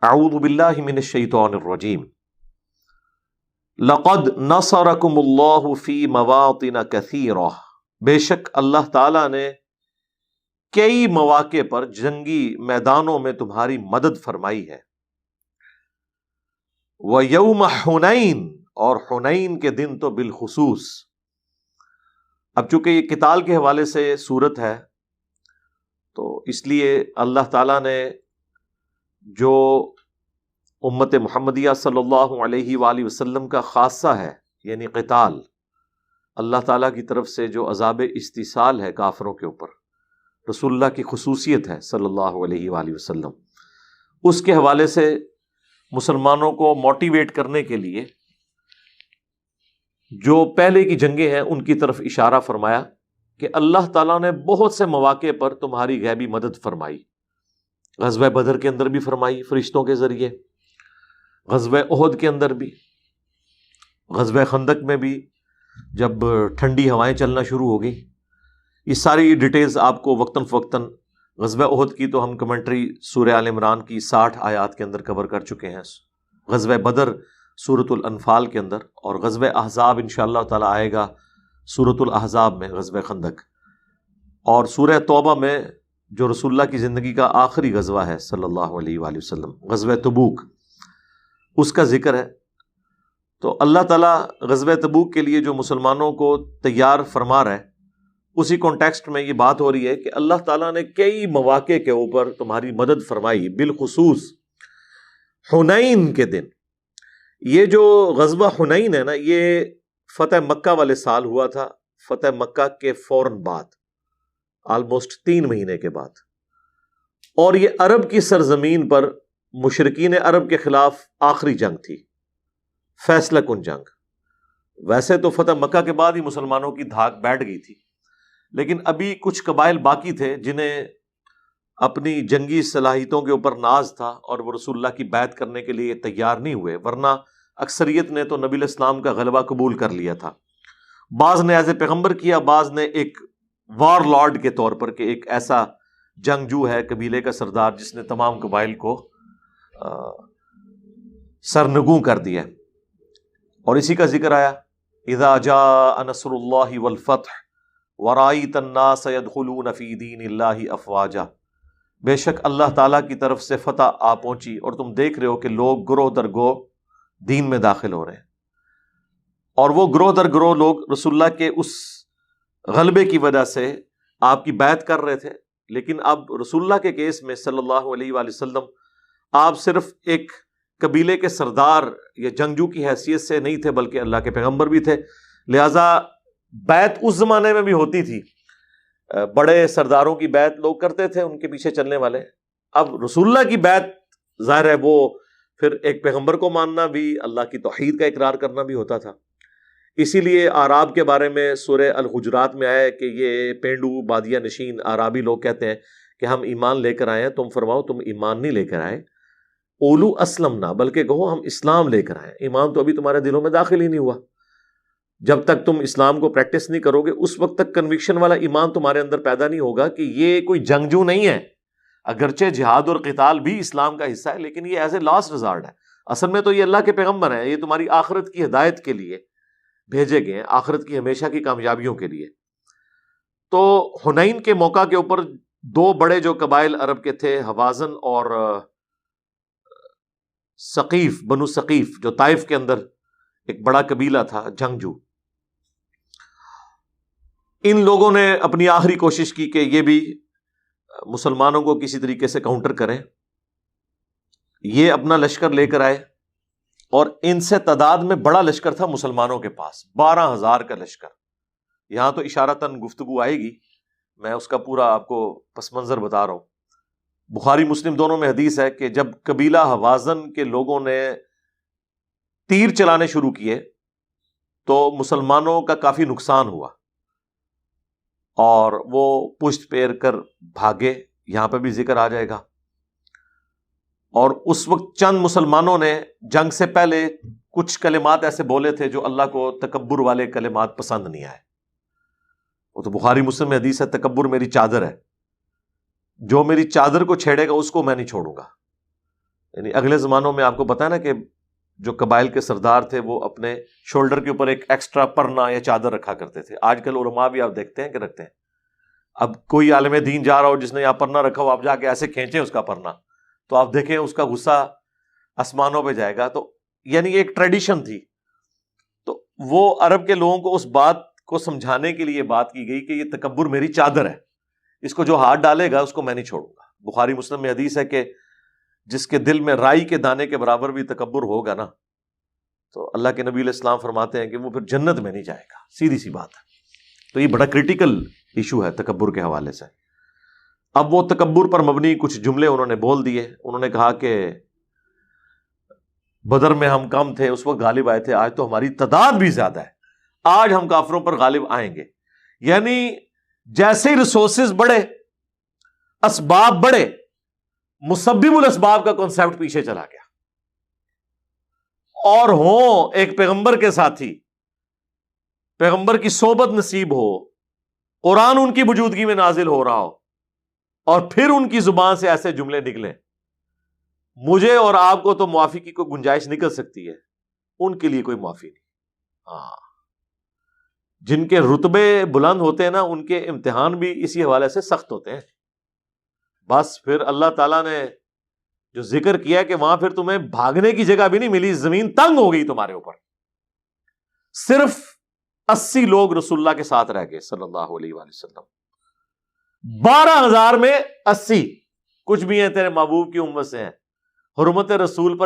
اعوذ باللہ من الشیطان الرجیم لقد نصرکم اللہ فی مواطن کثیرہ، بے شک اللہ تعالیٰ نے کئی مواقع پر جنگی میدانوں میں تمہاری مدد فرمائی ہے۔ وَيَوْمَ حُنَيْن، اور حنین کے دن تو بالخصوص۔ اب چونکہ یہ قتال کے حوالے سے صورت ہے تو اس لیے اللہ تعالیٰ نے جو امت محمدیہ صلی اللہ علیہ وآلہ وسلم کا خاصہ ہے، یعنی قتال، اللہ تعالیٰ کی طرف سے جو عذاب استیصال ہے کافروں کے اوپر، رسول اللہ کی خصوصیت ہے صلی اللہ علیہ وآلہ وسلم، اس کے حوالے سے مسلمانوں کو موٹیویٹ کرنے کے لیے جو پہلے کی جنگیں ہیں ان کی طرف اشارہ فرمایا کہ اللہ تعالیٰ نے بہت سے مواقع پر تمہاری غیبی مدد فرمائی۔ غزوہ بدر کے اندر بھی فرمائی فرشتوں کے ذریعے، غزوہ احد کے اندر بھی، غزوہ خندق میں بھی جب ٹھنڈی ہوائیں چلنا شروع ہو گئی۔ یہ ساری ڈیٹیلز آپ کو وقتاً فوقتاً، غزوہ احد کی تو ہم کمنٹری سورہ آل عمران کی 60 آیات کے اندر کور کر چکے ہیں، غزوہ بدر سورۃ الانفال کے اندر، اور غزوہ احزاب انشاءاللہ تعالی آئے گا سورۃ الاحزاب میں، غزوہ خندق، اور سورہ توبہ میں جو رسول اللہ کی زندگی کا آخری غزوہ ہے صلی اللہ علیہ وآلہ وسلم، غزوہ تبوک، اس کا ذکر ہے۔ تو اللہ تعالیٰ غزوہ تبوک کے لیے جو مسلمانوں کو تیار فرما رہا ہے، اسی کانٹیکسٹ میں یہ بات ہو رہی ہے کہ اللہ تعالیٰ نے کئی مواقع کے اوپر تمہاری مدد فرمائی، بالخصوص حنین کے دن۔ یہ جو غزوہ حنین ہے نا، یہ فتح مکہ والے سال ہوا تھا، فتح مکہ کے فوراً بعد، آلموسٹ 3 مہینے کے بعد، اور یہ عرب کی سرزمین پر مشرکین عرب کے خلاف آخری جنگ تھی، فیصلہ کن جنگ۔ ویسے تو فتح مکہ کے بعد ہی مسلمانوں کی دھاک بیٹھ گئی تھی، لیکن ابھی کچھ قبائل باقی تھے جنہیں اپنی جنگی صلاحیتوں کے اوپر ناز تھا اور وہ رسول اللہ کی بیعت کرنے کے لیے تیار نہیں ہوئے، ورنہ اکثریت نے تو نبی الاسلام کا غلبہ قبول کر لیا تھا۔ بعض نے ایز اے پیغمبر کیا، بعض نے ایک وار لارڈ کے طور پر، کہ ایک ایسا جنگجو ہے قبیلے کا سردار جس نے تمام قبائل کو سرنگوں کر دیا، اور اسی کا ذکر آیا اذا جاء نصر اللہ والفتح ورأیت الناس يدخلون فی دین اللہ افواجا، بے شک اللہ تعالیٰ کی طرف سے فتح آ پہنچی اور تم دیکھ رہے ہو کہ لوگ گروہ در گروہ دین میں داخل ہو رہے ہیں، اور وہ گروہ در گروہ لوگ رسول اللہ کے اس غلبے کی وجہ سے آپ کی بیعت کر رہے تھے، لیکن اب رسول اللہ کے کیس میں صلی اللہ علیہ وآلہ وسلم آپ صرف ایک قبیلے کے سردار یا جنگجو کی حیثیت سے نہیں تھے، بلکہ اللہ کے پیغمبر بھی تھے، لہٰذا بیعت اس زمانے میں بھی ہوتی تھی، بڑے سرداروں کی بیعت لوگ کرتے تھے، ان کے پیچھے چلنے والے۔ اب رسول اللہ کی بیعت ظاہر ہے وہ پھر ایک پیغمبر کو ماننا بھی، اللہ کی توحید کا اقرار کرنا بھی ہوتا تھا۔ اسی لیے اعراب کے بارے میں سورہ الحجرات میں آیا ہے کہ یہ پینڈو بادیہ نشین اعرابی لوگ کہتے ہیں کہ ہم ایمان لے کر آئے ہیں، تم فرماؤ تم ایمان نہیں لے کر آئے، اولو اسلمنا، بلکہ کہو ہم اسلام لے کر آئے، ایمان تو ابھی تمہارے دلوں میں داخل ہی نہیں ہوا۔ جب تک تم اسلام کو پریکٹس نہیں کرو گے، اس وقت تک کنوکشن والا ایمان تمہارے اندر پیدا نہیں ہوگا کہ یہ کوئی جنگجو نہیں ہے، اگرچہ جہاد اور قتال بھی اسلام کا حصہ ہے، لیکن یہ ایز اے لاسٹ ریزارٹ ہے، اصل میں تو یہ اللہ کے پیغمبر ہیں، یہ تمہاری آخرت کی ہدایت کے لیے بھیجے گئے ہیں، آخرت کی ہمیشہ کی کامیابیوں کے لیے۔ تو حنین کے موقع کے اوپر 2 بڑے جو قبائل عرب کے تھے، حوازن اور ثقیف، بنو ثقیف، جو طائف کے اندر ایک بڑا قبیلہ تھا جنگجو، ان لوگوں نے اپنی آخری کوشش کی کہ یہ بھی مسلمانوں کو کسی طریقے سے کاؤنٹر کریں۔ یہ اپنا لشکر لے کر آئے، اور ان سے تعداد میں بڑا لشکر تھا مسلمانوں کے پاس، 12,000 کا لشکر۔ یہاں تو اشارتاً گفتگو آئے گی، میں اس کا پورا آپ کو پس منظر بتا رہا ہوں۔ بخاری مسلم دونوں میں حدیث ہے کہ جب قبیلہ حوازن کے لوگوں نے تیر چلانے شروع کیے تو مسلمانوں کا کافی نقصان ہوا، اور وہ پشت پھیر کر بھاگے، یہاں پہ بھی ذکر آ جائے گا۔ اور اس وقت چند مسلمانوں نے جنگ سے پہلے کچھ کلمات ایسے بولے تھے جو اللہ کو تکبر والے کلمات پسند نہیں آئے۔ وہ تو بخاری مسلم میں حدیث ہے، تکبر میری چادر ہے، جو میری چادر کو چھیڑے گا اس کو میں نہیں چھوڑوں گا۔ یعنی اگلے زمانوں میں آپ کو پتا ہے نا کہ جو قبائل کے سردار تھے وہ اپنے شولڈر کے اوپر ایک ایکسٹرا پرنا یا چادر رکھا کرتے تھے. آج کل علماء بھی آپ دیکھتے ہیں کہ رکھتے ہیں. اب کوئی عالم دین جا رہا ہو جس نے یہاں پرنا رکھا ہو, آپ جا کے ایسے کھینچیں اس کا پرنا تو آپ دیکھیں اس کا غصہ آسمانوں پہ جائے گا. تو یعنی ایک ٹریڈیشن تھی. تو وہ عرب کے لوگوں کو اس بات کو سمجھانے کے لیے بات کی گئی کہ یہ تکبر میری چادر ہے, اس کو جو ہاتھ ڈالے گا اس کو میں نہیں چھوڑوں گا. بخاری مسلم میں حدیث ہے کہ جس کے دل میں رائی کے دانے کے برابر بھی تکبر ہوگا نا, تو اللہ کے نبی علیہ السلام فرماتے ہیں کہ وہ پھر جنت میں نہیں جائے گا. سیدھی سی بات ہے. تو یہ بڑا کریٹیکل ایشو ہے تکبر کے حوالے سے. اب وہ تکبر پر مبنی کچھ جملے انہوں نے بول دیے. انہوں نے کہا کہ بدر میں ہم کم تھے, اس وقت غالب آئے تھے, آج تو ہماری تعداد بھی زیادہ ہے, آج ہم کافروں پر غالب آئیں گے. یعنی جیسے ہی ریسورسز بڑھے, اسباب بڑھے, مسبب الاسباب کا کنسیپٹ پیچھے چلا گیا. اور ہوں ایک پیغمبر کے ساتھی, پیغمبر کی صحبت نصیب ہو, قرآن ان کی موجودگی میں نازل ہو رہا ہو, اور پھر ان کی زبان سے ایسے جملے نکلیں, مجھے اور آپ کو تو معافی کی کوئی گنجائش نکل سکتی ہے, ان کے لیے کوئی معافی نہیں. ہاں, جن کے رتبے بلند ہوتے ہیں نا, ان کے امتحان بھی اسی حوالے سے سخت ہوتے ہیں. بس پھر اللہ تعالیٰ نے جو ذکر کیا کہ وہاں پھر تمہیں بھاگنے کی جگہ بھی نہیں ملی, زمین تنگ ہو گئی تمہارے اوپر. صرف 80 لوگ رسول اللہ کے ساتھ رہ گئے صلی اللہ علیہ وآلہ وسلم. 12,000 میں 80 کچھ بھی ہیں تیرے محبوب کی امت سے ہیں. حرمت رسول پر